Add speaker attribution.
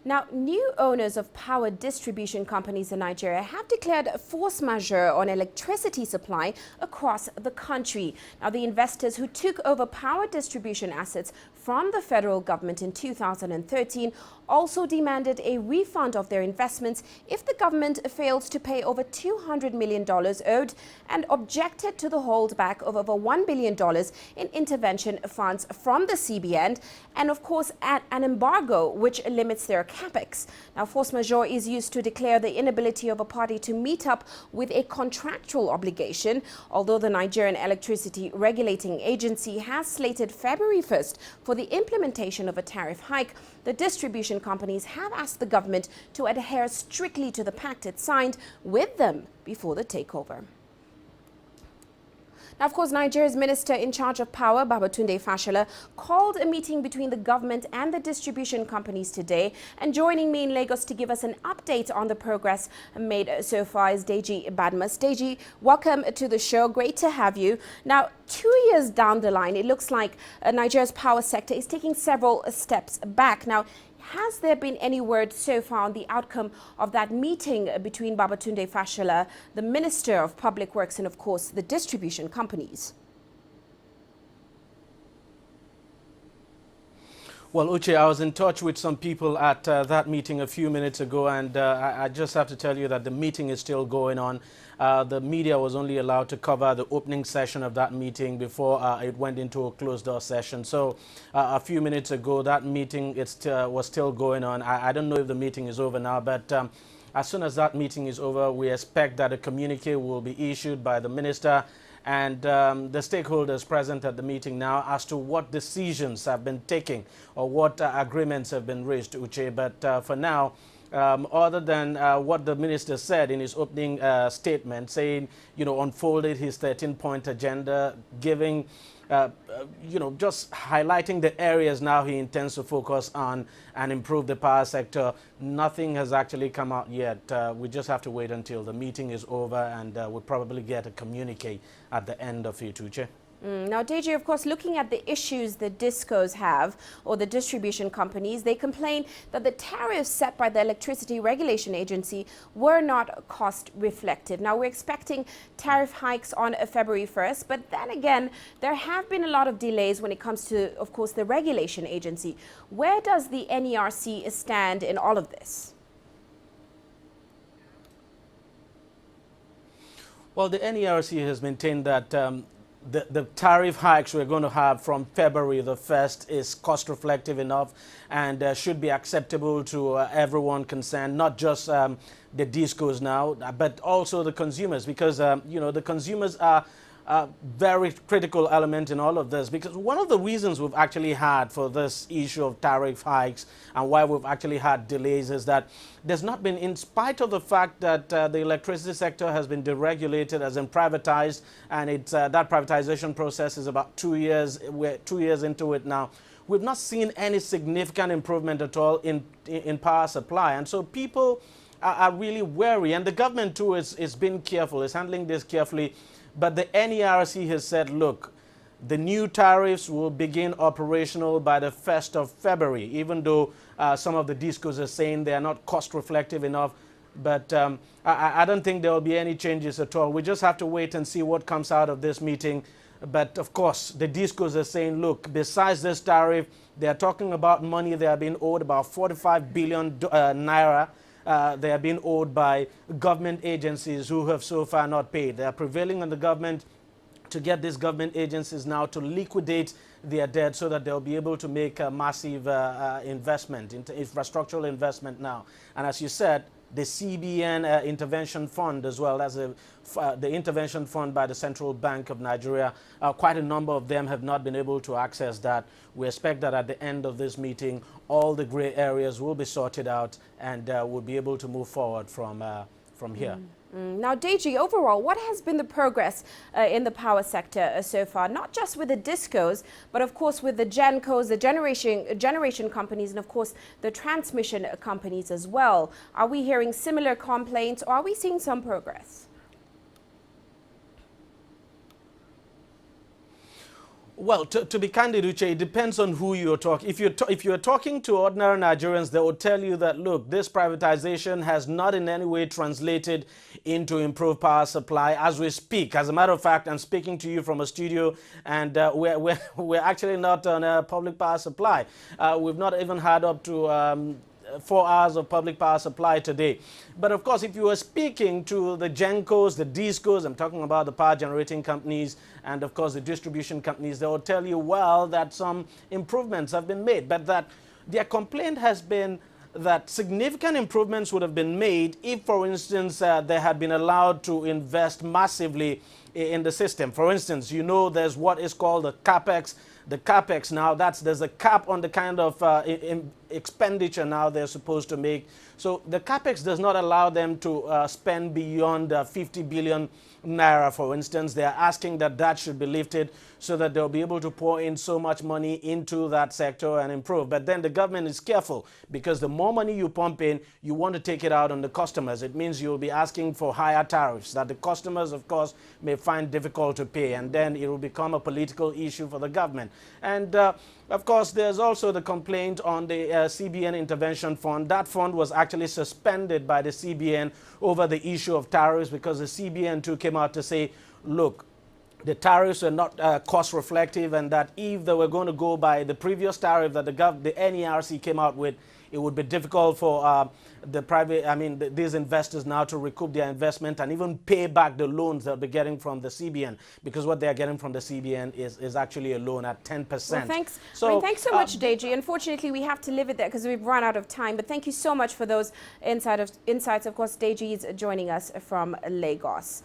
Speaker 1: Now, new owners of power distribution companies in Nigeria have declared force majeure on electricity supply across the country. Now, the investors who took over power distribution assets from the federal government in 2013 also demanded a refund of their investments if the government failed to pay over $200 million owed and objected to the holdback of over $1 billion in intervention funds from the CBN and, of course, an embargo which limits their capex. Now, force majeure is used to declare the inability of a party to meet up with a contractual obligation, although the Nigerian Electricity Regulating Agency has slated February 1st for the implementation of a tariff hike. The distribution companies have asked the government to adhere strictly to the pact it signed with them before the takeover. Now, of course, Nigeria's minister in charge of power, Babatunde Fashola, called a meeting between the government and the distribution companies today. And joining me in Lagos to give us an update on the progress made so far is Deji Badmus. Deji, welcome to the show. Great to have you. Now, 2 years down the line, it looks like Nigeria's power sector is taking several steps back. Now, has there been any word so far on the outcome of that meeting between Babatunde Fashola, the Minister of Public Works, and of course the distribution companies?
Speaker 2: Well, Uche, I was in touch with some people at that meeting a few minutes ago, and I just have to tell you that the meeting is still going on. The media was only allowed to cover the opening session of that meeting before it went into a closed-door session. So a few minutes ago, that meeting was still going on. I don't know if the meeting is over now, but as soon as that meeting is over, we expect that a communique will be issued by the minister and the stakeholders present at the meeting now as to what decisions have been taken or what agreements have been reached, Uche. But for now, other than what the minister said in his opening statement, saying, unfolded his 13-point agenda, giving, just highlighting the areas now he intends to focus on and improve the power sector, nothing has actually come out yet. We just have to wait until the meeting is over, and we'll probably get a communique at the end of it, Uche.
Speaker 1: Now, Deji, of course, looking at the issues the discos have, or the distribution companies, they complain that the tariffs set by the Electricity Regulation Agency were not cost reflective. Now, we're expecting tariff hikes on February 1st, but then again, there have been a lot of delays when it comes to, of course, the regulation agency. Where does the NERC stand in all of this?
Speaker 2: Well, the NERC has maintained that the tariff hikes we're going to have from February the 1st is cost reflective enough and should be acceptable to everyone concerned, not just the discos now, but also the consumers, because, the consumers are a very critical element in all of this, because one of the reasons we've actually had for this issue of tariff hikes and why we've actually had delays is that there's not been, in spite of the fact that the electricity sector has been deregulated, has been privatized, and that privatization process is about 2 years. We're 2 years into it now. We've not seen any significant improvement at all in power supply, and so people are really wary, and the government too is being careful, is handling this carefully. But the NERC has said, look, the new tariffs will begin operational by the 1st of February, even though some of the discos are saying they are not cost reflective enough. But I don't think there will be any changes at all. We just have to wait and see what comes out of this meeting. But of course, the discos are saying, look, besides this tariff, they are talking about money they are being owed, about 45 billion naira. They are being owed by government agencies who have so far not paid. They are prevailing on the government to get these government agencies now to liquidate their debt so that they'll be able to make a massive investment, into infrastructural investment now. And as you said, the CBN intervention fund as well as the intervention fund by the Central Bank of Nigeria, quite a number of them have not been able to access that. We expect that at the end of this meeting, all the gray areas will be sorted out and we'll be able to move forward from here.
Speaker 1: Now, Deji, overall, what has been the progress in the power sector so far? Not just with the discos, but of course with the gencos, the generation companies, and of course the transmission companies as well. Are we hearing similar complaints, or are we seeing some progress?
Speaker 2: Well, to be candid, Uche, it depends on who you're talking. If you're talking to ordinary Nigerians, they will tell you that, look, this privatization has not in any way translated into improved power supply as we speak. As a matter of fact, I'm speaking to you from a studio, and we're actually not on a public power supply. We've not even had up to 4 hours of public power supply today. But of course, if you were speaking to the GENCOs, the DISCOs, I'm talking about the power generating companies, and of course the distribution companies, they will tell you, well, that some improvements have been made, but that their complaint has been that significant improvements would have been made if, for instance, they had been allowed to invest massively in the system. For instance, you know, there's what is called the capex. The capex now, there's a cap on the kind of expenditure now they're supposed to make. So the capex does not allow them to spend beyond 50 billion naira, for instance. They're asking that that should be lifted so that they'll be able to pour in so much money into that sector and improve. But then the government is careful, because the more money you pump in, you want to take it out on the customers. It means you'll be asking for higher tariffs that the customers, of course, may find difficult to pay, and then it will become a political issue for the government. And of course, there's also the complaint on the CBN intervention fund. That fund was actually suspended by the CBN over the issue of tariffs, because the CBN too came out to say, look, the tariffs are not cost reflective, and that if they were going to go by the previous tariff that the NERC came out with, it would be difficult for these investors now to recoup their investment and even pay back the loans they'll be getting from the CBN, because what they're getting from the CBN is actually a loan at 10%.
Speaker 1: Well, thanks. Thanks so much, Deji. Unfortunately, we have to leave it there because we've run out of time. But thank you so much for those insights. Of course, Deji is joining us from Lagos.